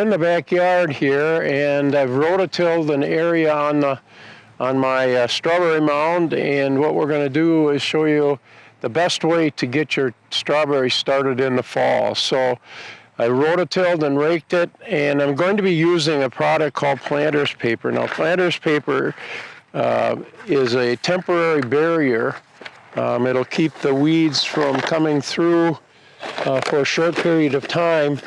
in the backyard here, and I've rototilled an area on my strawberry mound, and what we're going to do is show you the best way to get your strawberries started in the fall. So I rototilled and raked it, and I'm going to be using a product called planter's paper. Now, planter's paper is a temporary barrier. It'll keep the weeds from coming through for a short period of time,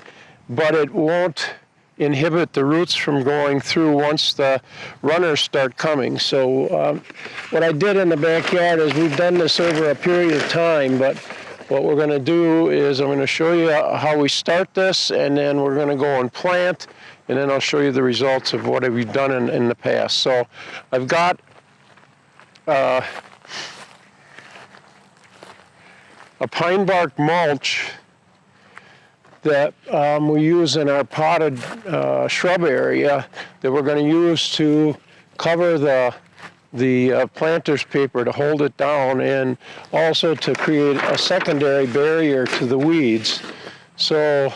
but it won't inhibit the roots from going through once the runners start coming. So what I did in the backyard is we've done this over a period of time, but what we're going to do is I'm going to show you how we start this, and then we're going to go and plant, and then I'll show you the results of what we've done in the past. So I've got a pine bark mulch that we use in our potted shrub area that we're going to use to cover the planter's paper to hold it down, and also to create a secondary barrier to the weeds. So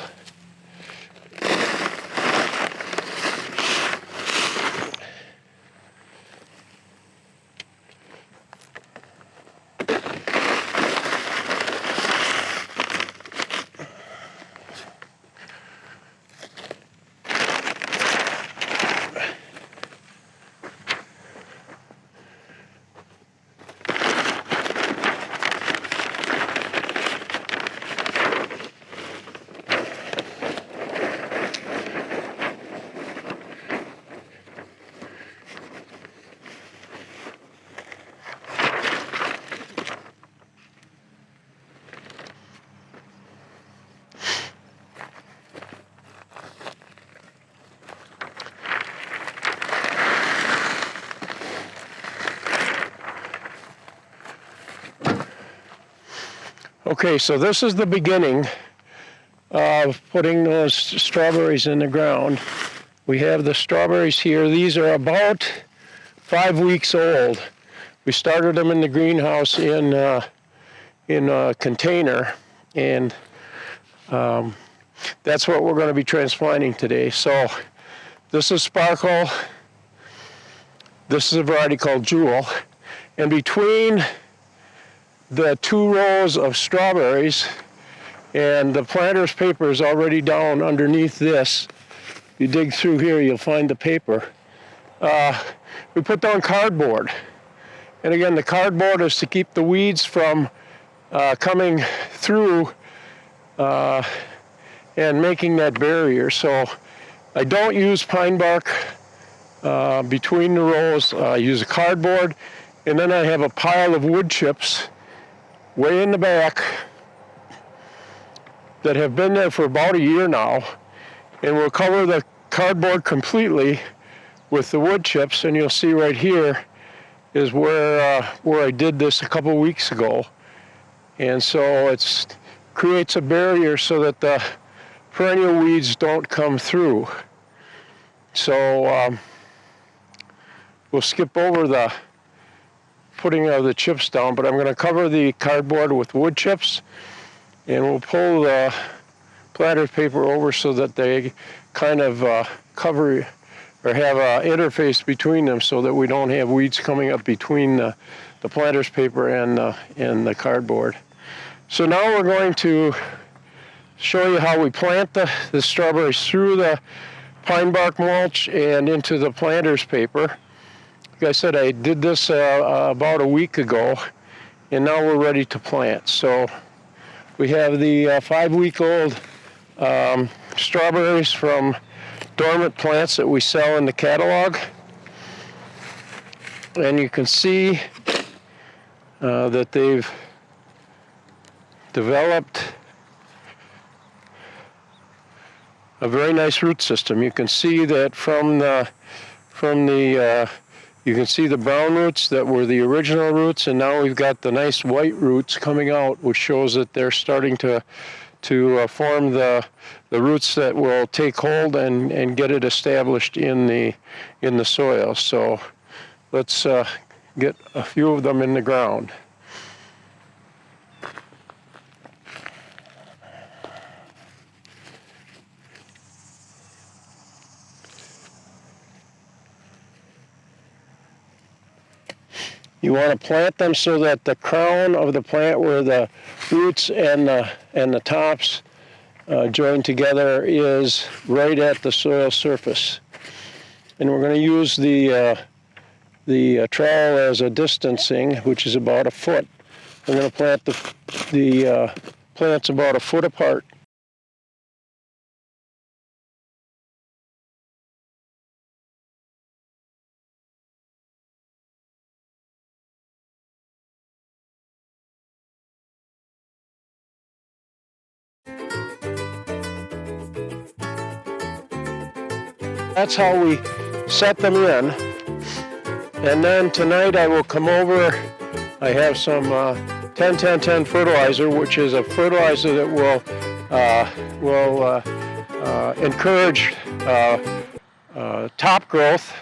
okay, so this is the beginning of putting those strawberries in the ground. We have the strawberries here. These are about 5 weeks old. We started them in the greenhouse in a container, and that's what we're going to be transplanting today. So this is Sparkle. This is a variety called Jewel. And between the 2 rows of strawberries and the planter's paper is already down underneath this. You dig through here, you'll find the paper. We put down cardboard. And again, the cardboard is to keep the weeds from coming through and making that barrier. So I don't use pine bark between the rows. I use a cardboard, and then I have a pile of wood chips way in the back that have been there for about a year now, and we'll cover the cardboard completely with the wood chips, and you'll see right here is where I did this a couple weeks ago. And so it creates a barrier so that the perennial weeds don't come through. So we'll skip over the putting of the chips down, but I'm going to cover the cardboard with wood chips, and we'll pull the planter's paper over so that they kind of cover or have an interface between them, so that we don't have weeds coming up between the planter's paper and the cardboard. So now we're going to show you how we plant the strawberries through the pine bark mulch and into the planter's paper. Like I said, I did this about a week ago, and now we're ready to plant. So we have the 5-week-old strawberries from dormant plants that we sell in the catalog. And you can see that they've developed a very nice root system. You can see that you can see the brown roots that were the original roots, and now we've got the nice white roots coming out, which shows that they're starting to form the roots that will take hold and get it established in the soil. So let's get a few of them in the ground. You want to plant them so that the crown of the plant, where the roots and the tops join together, is right at the soil surface. And we're going to use the trowel as a distancing, which is about a foot. We're going to plant the plants about a foot apart. That's how we set them in. And then tonight I will come over. I have some 10-10-10 fertilizer, which is a fertilizer that will encourage top growth,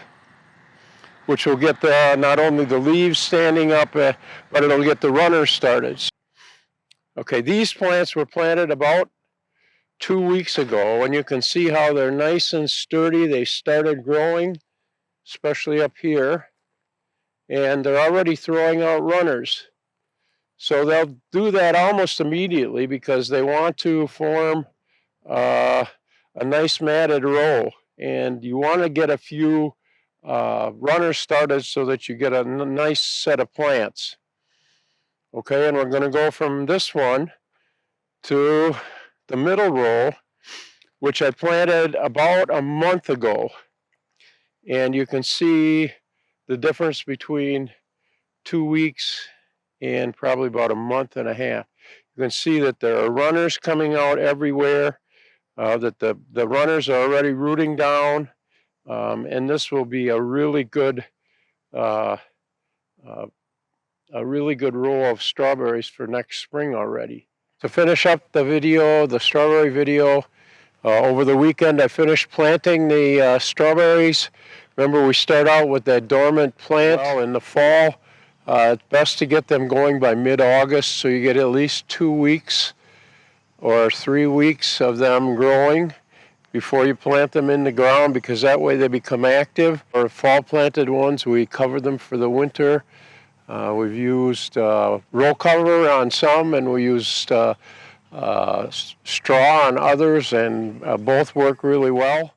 which will get not only the leaves standing up, but it'll get the runners started. Okay, these plants were planted about 2 weeks ago, and you can see how they're nice and sturdy. They started growing, especially up here, and they're already throwing out runners. So they'll do that almost immediately because they want to form a nice matted row, and you want to get a few runners started so that you get a nice set of plants. Okay, and we're going to go from this one to the middle row, which I planted about a month ago. And you can see the difference between 2 weeks and probably about a month and a half. You can see that there are runners coming out everywhere, that the runners are already rooting down, and this will be a really good row of strawberries for next spring already. To finish up the video, the strawberry video, over the weekend I finished planting the strawberries. Remember, we start out with that dormant plant. Well, in the fall, it's best to get them going by mid-August, so you get at least 2 weeks or 3 weeks of them growing before you plant them in the ground, because that way they become active. For fall planted ones, we cover them for the winter. We've used roll cover on some, and we used straw on others, and both work really well.